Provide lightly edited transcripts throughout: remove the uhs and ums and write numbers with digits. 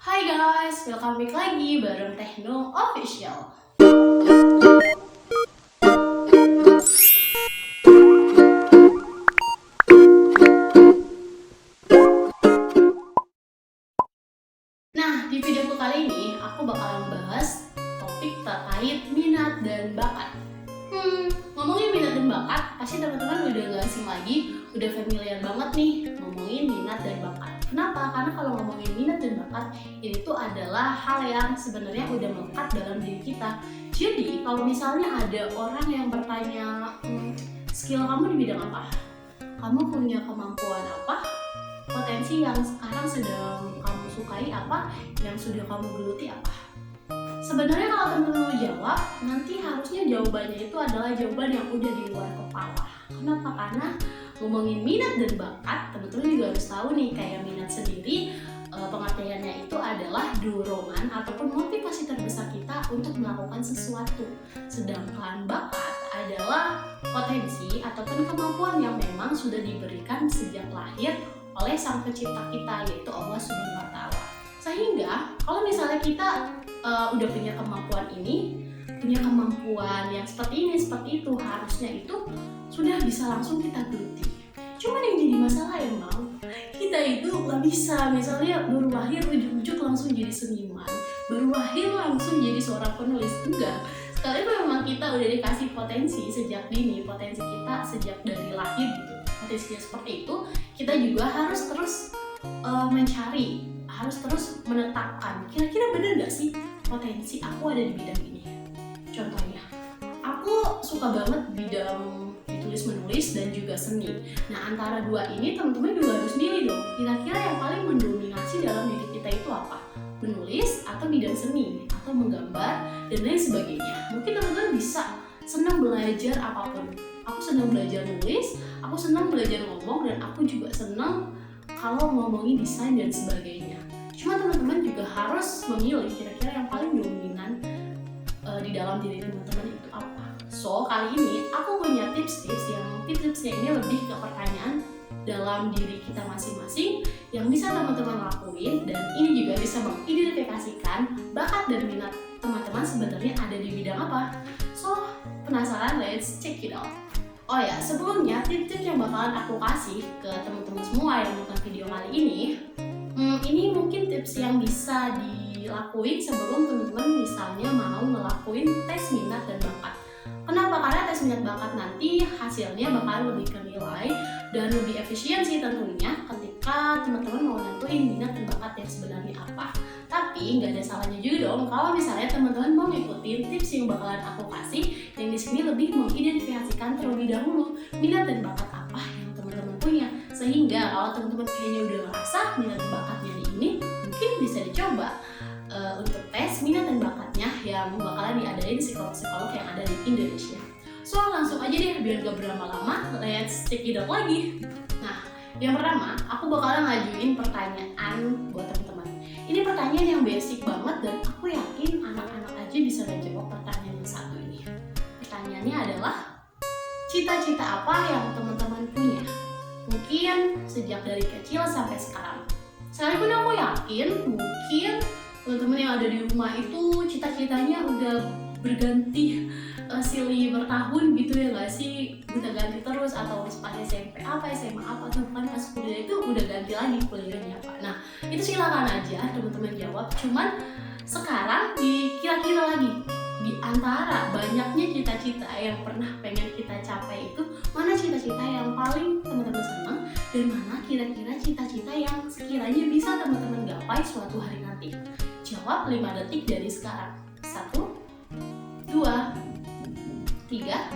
Hai guys, welcome back lagi bareng Techno Official. Nah, di videoku kali ini aku bakalan bahas topik terkait minat dan bakat. Ngomongin minat dan bakat, pasti teman-teman udah gak asing lagi, udah familiar banget nih ngomongin minat dan bakat. Kenapa? Karena kalau ngomongin minat dan bakat, ini tuh adalah hal yang sebenarnya udah melekat dalam diri kita. Jadi, kalau misalnya ada orang yang bertanya, skill kamu di bidang apa? Kamu punya kemampuan apa? Potensi yang sekarang sedang kamu sukai apa? Yang sudah kamu geluti apa? Sebenarnya kalau teman-teman mau jawab, nanti harusnya jawabannya itu adalah jawaban yang udah di luar kepala. Kenapa? Karena ngomongin minat dan bakat, teman-teman juga harus tahu nih, kayak minat sendiri, pengertiannya itu adalah dorongan ataupun motivasi terbesar kita untuk melakukan sesuatu. Sedangkan bakat adalah potensi ataupun kemampuan yang memang sudah diberikan sejak lahir oleh Sang Pencipta kita, yaitu Allah Subhanahu wa Ta'ala. Sehingga kalau misalnya kita udah punya kemampuan ini, punya kemampuan yang seperti ini, seperti itu, harusnya itu sudah bisa langsung kita geluti. Cuman yang jadi masalah emang kita itu nggak bisa, misalnya baru lahir ujuk-ujuk langsung jadi seniman, baru lahir langsung jadi seorang penulis, enggak. Sekalipun memang kita udah dikasih potensi sejak dini, potensi kita sejak dari lahir gitu, potensinya seperti itu, kita juga harus terus mencari, harus terus menetapkan kira-kira benar nggak sih potensi aku ada di bidang ini. Contohnya, aku suka banget bidang ditulis menulis dan juga seni. Nah, antara dua ini teman-teman juga harus milih dong, kira-kira yang paling mendominasi dalam diri kita itu apa? Menulis atau bidang seni atau menggambar dan lain sebagainya. Mungkin teman-teman bisa senang belajar apapun. Aku senang belajar nulis, aku senang belajar ngomong, dan aku juga senang kalau ngomongin desain dan sebagainya. Cuma teman-teman juga harus memilih kira-kira yang paling dominan di dalam diri teman-teman itu apa. So, kali ini aku punya tips-tips yang tips-tipsnya ini lebih ke pertanyaan dalam diri kita masing-masing yang bisa teman-teman lakuin, dan ini juga bisa mengidentifikasikan bakat dan minat teman-teman sebenarnya ada di bidang apa. So, penasaran? Let's check it out. Oh ya, sebelumnya tips-tips yang bakalan aku kasih ke teman-teman semua yang nonton video kali ini mungkin tips yang bisa dilakuin sebelum teman-teman misalnya mau ngelakuin tes minat dan bakat. Kenapa? Karena tes minat bakat nanti hasilnya bakal lebih ternilai dan lebih efisien sih tentunya ketika teman-teman mau nentuin minat dan bakat yang sebenarnya apa. Tapi nggak ada salahnya juga dong kalau misalnya teman-teman mau ngikutin tips yang bakalan aku kasih, yang di sini lebih mengidentifikasikan terlebih dahulu minat dan bakat apa yang teman-teman punya. Sehingga kalau teman-teman kayaknya udah ngerasa minat dan bakatnya di ini, mungkin bisa dicoba untuk tes minat dan bakatnya yang bakalan diadain psikolog-psikolog yang ada di Indonesia. So, langsung aja deh biar gak berlama-lama, let's check it out lagi. Nah, yang pertama, aku bakalan ngajuin pertanyaan buat teman-teman. Ini pertanyaan yang basic banget dan aku yakin anak-anak aja bisa menjawab pertanyaan yang satu ini. Pertanyaannya adalah, cita-cita apa yang teman-teman punya? Mungkin sejak dari kecil sampai sekarang. Sekalipun aku yakin mungkin teman-teman yang ada di rumah itu cita-citanya udah berganti silih bertahun gitu ya nggak sih, udah ganti terus, atau pas SMP apa, SMA apa, tuh kan pas kuliah itu udah ganti lagi kuliahnya apa. Nah, itu silakan aja teman-teman jawab. Cuman sekarang dikira-kira lagi, di antara banyaknya cita-cita yang pernah pengen kita capai itu, mana cita-cita yang paling teman-teman senang, dan mana kira-kira cita-cita yang sekiranya bisa teman-teman gapai suatu hari nanti. Jawab 5 detik dari sekarang. 1, 2, 3,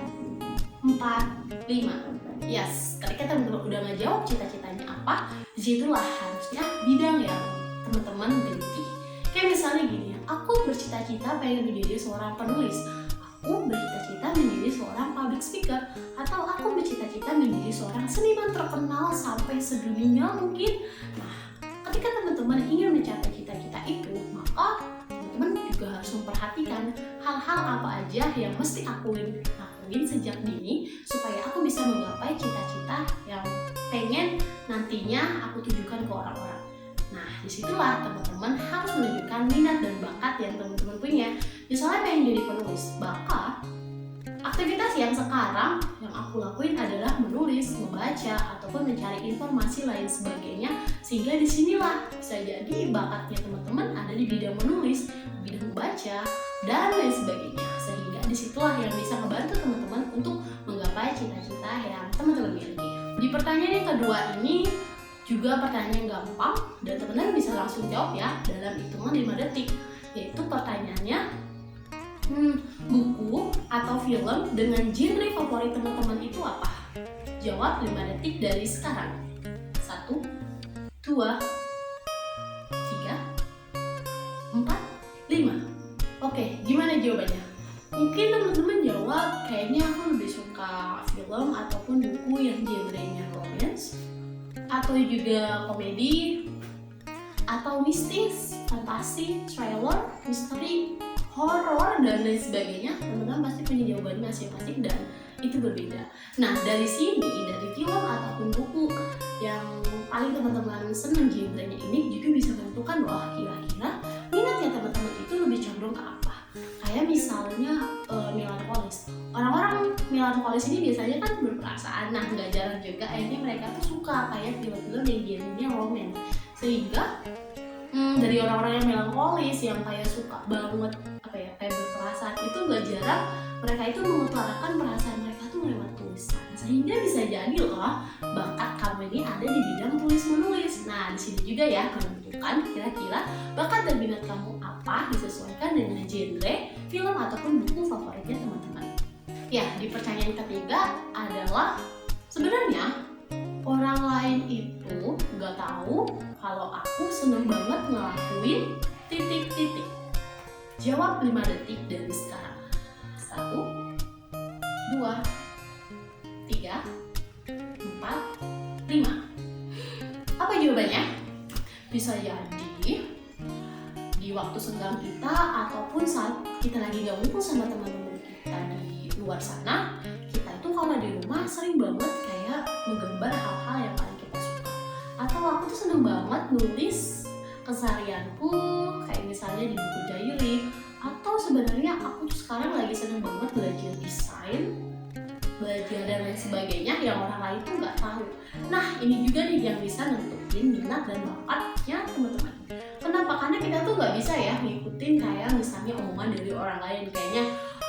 4, 5. Yes, ketika teman-teman udah ngejawab cita-citanya apa, disitulah harusnya bidang yang teman-teman geluti. Kayak misalnya gini, aku bercita-cita pengen menjadi seorang penulis, aku bercita-cita menjadi seorang public speaker, atau aku bercita-cita menjadi seorang seniman terkenal sampai sedunia mungkin. Nah, ketika teman-teman ingin mencapai cita-cita itu, maka teman-teman juga harus memperhatikan hal-hal apa aja yang mesti aku lakuin sejak dini supaya aku bisa menggapai cita-cita yang pengen nantinya aku tujukan ke orang-orang. Nah, disitulah teman-teman harus menyesuaikan minat dan bakat yang teman-teman punya. Misalnya pengen jadi penulis, maka aktivitas yang sekarang yang aku lakuin adalah menulis, membaca, ataupun mencari informasi lain sebagainya. Sehingga disinilah bisa jadi bakatnya teman-teman ada di bidang menulis, bidang membaca, dan lain sebagainya. Sehingga disitulah yang bisa membantu teman-teman untuk menggapai cita-cita yang teman-teman miliki. Di pertanyaan yang kedua ini juga pertanyaan yang gampang dan teman-teman bisa langsung jawab ya dalam hitungan 5 detik. Yaitu pertanyaannya, buku atau film dengan genre favorit teman-teman itu apa? Jawab 5 detik dari sekarang. 1, 2, 3, 4, 5. Oke, gimana jawabannya? Mungkin teman-teman jawab, kayaknya aku lebih suka film ataupun buku yang genrenya romance, atau juga komedi, atau mistis, fantasi, thriller, misteri, horor, dan lain sebagainya. Teman-teman pasti punya jawaban masing-masing dan itu berbeda. Nah, dari sini, dari film ataupun buku yang paling teman-teman senang genrenya ini juga bisa menentukan loh kira-kira minatnya teman-teman itu lebih condong ke apa. Kayak misalnya melankolis. Orang-orang melankolis ini biasanya kan berperasaan. Nah, nggak jarang juga akhirnya mereka tuh suka kayak film-film yang genrenya romance. Sehingga dari orang-orang yang melankolis yang kayak suka banget kayak berperasaan itu nggak jarang mereka itu mengutarakan perasaan mereka tuh lewat tulisan. Sehingga bisa jadi loh bakat kamu ini ada di bidang tulis menulis. Nah, di sini juga ya menentukan kira-kira bakat dan minat kamu apa disesuaikan dengan genre film ataupun buku favoritnya teman-teman. Ya, di pertanyaan ketiga adalah sebenarnya orang lain itu nggak tahu kalau aku seneng banget ngelakuin titik-titik. Jawab 5 detik dari sekarang. 1, 2, 3, 4, 5. Apa jawabannya? Bisa jadi di waktu senggang kita ataupun saat kita lagi gak ngumpul sama teman-teman kita di luar sana, kita itu kalau di rumah sering banget kayak menggambar hal-hal yang paling kita suka. Atau aku tuh seneng banget nulis keseharianku kayak misalnya di buku diary. Atau sebenarnya aku tuh sekarang lagi seneng banget belajar desain, belajar dan lain sebagainya yang orang lain tuh nggak tahu. Nah, ini juga nih yang bisa nentuin minat dan bakatnya teman-teman. Kenapa? Karena kita tuh nggak bisa ya ngikutin kayak misalnya omongan dari orang lain. Kayaknya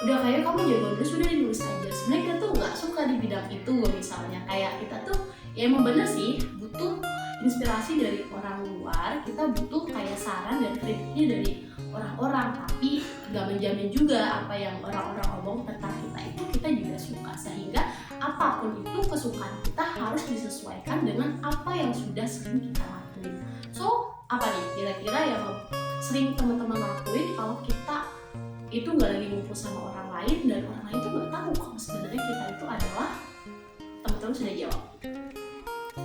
udah kayak kamu jago nulis, udah nulis aja. Sebenarnya kita tuh nggak suka di bidang itu misalnya. Kayak kita tuh ya emang bener sih butuh inspirasi dari orang luar. Kita butuh kayak saran dan kritiknya dari orang-orang, tapi nggak menjamin juga apa yang orang-orang omong tentang kita itu kita juga suka. Sehingga apapun itu kesukaan kita harus disesuaikan dengan apa yang sudah sering kita lakuin. So, apa nih kira-kira yang sering teman-teman lakuin kalau kita itu nggak lagi ngumpul sama orang lain dan orang lain tuh nggak tahu kalau sebenarnya kita itu adalah, teman-teman sudah jawab.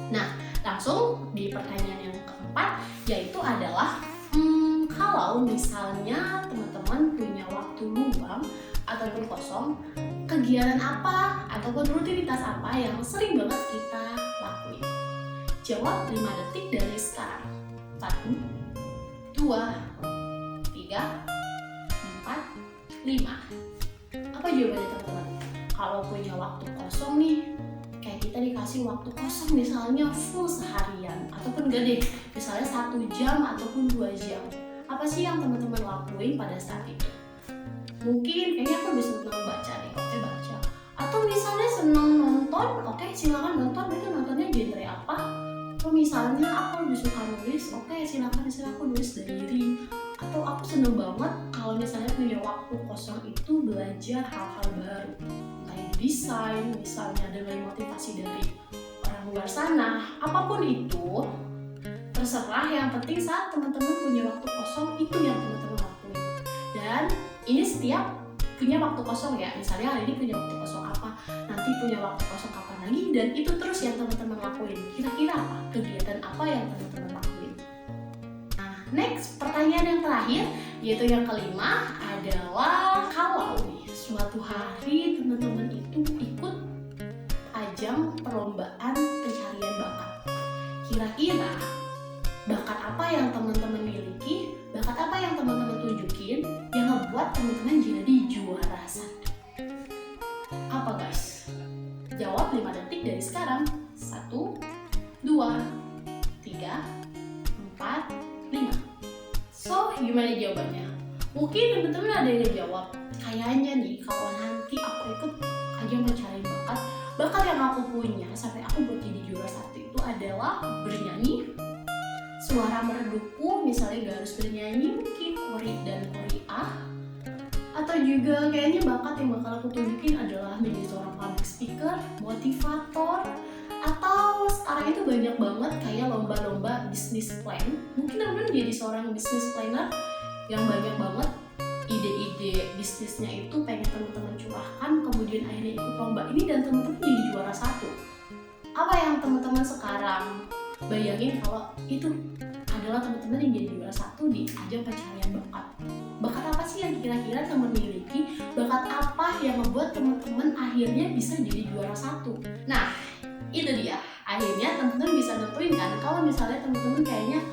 Nah, langsung di pertanyaan yang keempat, yaitu adalah kalau misalnya teman-teman punya waktu luang ataupun kosong, kegiatan apa ataupun rutinitas apa yang sering banget kita lakuin? Jawab 5 detik dari sekarang. 1, 2, 3, 4, 5. Apa jawabannya teman-teman? Kalau punya waktu kosong nih, kayak kita dikasih waktu kosong misalnya full seharian ataupun enggak deh, misalnya 1 jam ataupun 2 jam. Apa sih yang teman-teman lakuin pada saat itu? Mungkin kayaknya aku lebih senang baca nih, oke baca. Atau misalnya senang nonton, oke silakan nonton, mereka nontonnya genre apa? Atau misalnya aku lebih suka nulis, oke silakan aku nulis diary. Atau aku senang banget kalau misalnya punya waktu kosong itu belajar hal-hal baru, kayak desain misalnya dengan motivasi dari orang luar sana. Apapun itu terserah, yang penting saat teman-teman punya waktu kosong itu yang teman-teman lakuin. Dan ini setiap punya waktu kosong ya, misalnya hari ini punya waktu kosong apa, nanti punya waktu kosong kapan lagi, dan itu terus yang teman-teman lakuin. Kira-kira apa? Kegiatan apa yang teman-teman lakuin? Nah, next pertanyaan yang terakhir, yaitu yang kelima adalah kalau nih suatu hari teman-teman itu ikut ajang perlombaan pencarian bakat, kira-kira bakat apa yang teman-teman miliki, bakat apa yang gimana jawabannya? Mungkin teman-teman ada yang jawab, kayaknya nih kalau nanti aku ikut ajang pencarian bakat yang aku punya sampai aku buat jadi juara satu itu adalah bernyanyi, suara merduku, misalnya gak harus bernyanyi, mungkin kori dan korea. Atau juga kayaknya bakat yang bakal aku tunjukin adalah menjadi seorang public speaker, motivator, atau sekarang itu banyak banget kayak lomba-lomba business plan. Mungkin teman-teman jadi seorang business planner yang banyak banget ide-ide bisnisnya itu pengen teman-teman curahkan, kemudian akhirnya ikut lomba ini dan teman-teman jadi juara satu. Apa yang teman-teman sekarang bayangin kalau itu adalah teman-teman yang jadi juara satu di ajang pencarian bakat? Bakat apa sih yang kira-kira teman miliki? Bakat apa yang membuat teman-teman akhirnya bisa jadi juara satu? Nah, itu dia. Akhirnya teman-teman bisa nentuin kan kalau misalnya teman-teman kayaknya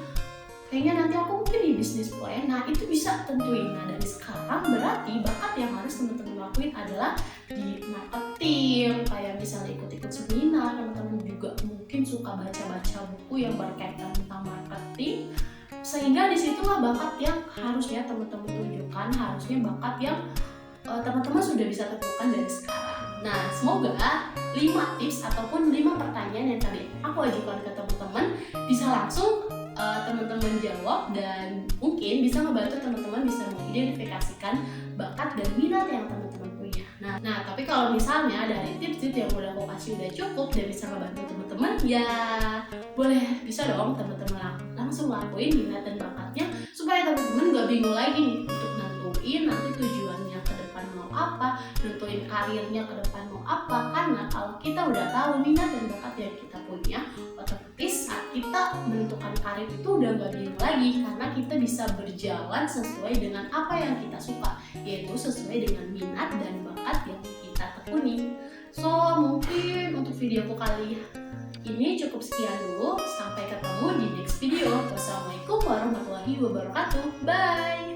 nanti aku mungkin di bisnis plan. Nah, itu bisa tentuin. Nah, dari sekarang berarti bakat yang harus teman-teman lakuin adalah di marketing, kayak misalnya ikut-ikut seminar. Teman-teman juga mungkin suka baca-baca buku yang berkaitan tentang marketing, sehingga disitulah bakat yang harusnya teman-teman tunjukkan, harusnya bakat yang teman-teman sudah bisa tentukan dari sekarang. Nah, semoga 5 tips ataupun 5 pertanyaan yang tadi aku ajukan ke teman-teman bisa langsung teman-teman jawab dan mungkin bisa membantu teman-teman bisa mengidentifikasikan bakat dan minat yang teman-teman punya. Nah, tapi kalau misalnya dari tips-tips yang udah aku kasih udah cukup dan bisa membantu teman-teman, ya bisa dong teman-teman langsung lakuin minat dan bakatnya supaya teman-teman gak bingung lagi nih untuk nentuin nanti tujuannya ke depan mau apa, nentuin karirnya ke depan mau apa. Karena kalau kita udah tahu minat dan bakat yang kita punya, otomatis saat kita menentukan karir itu udah gak bingung lagi karena kita bisa berjalan sesuai dengan apa yang kita suka, yaitu sesuai dengan minat dan bakat yang kita tekuni. So, mungkin untuk videoku kali ini cukup sekian dulu. Sampai ketemu di next video. Wassalamualaikum warahmatullahi wabarakatuh. Bye!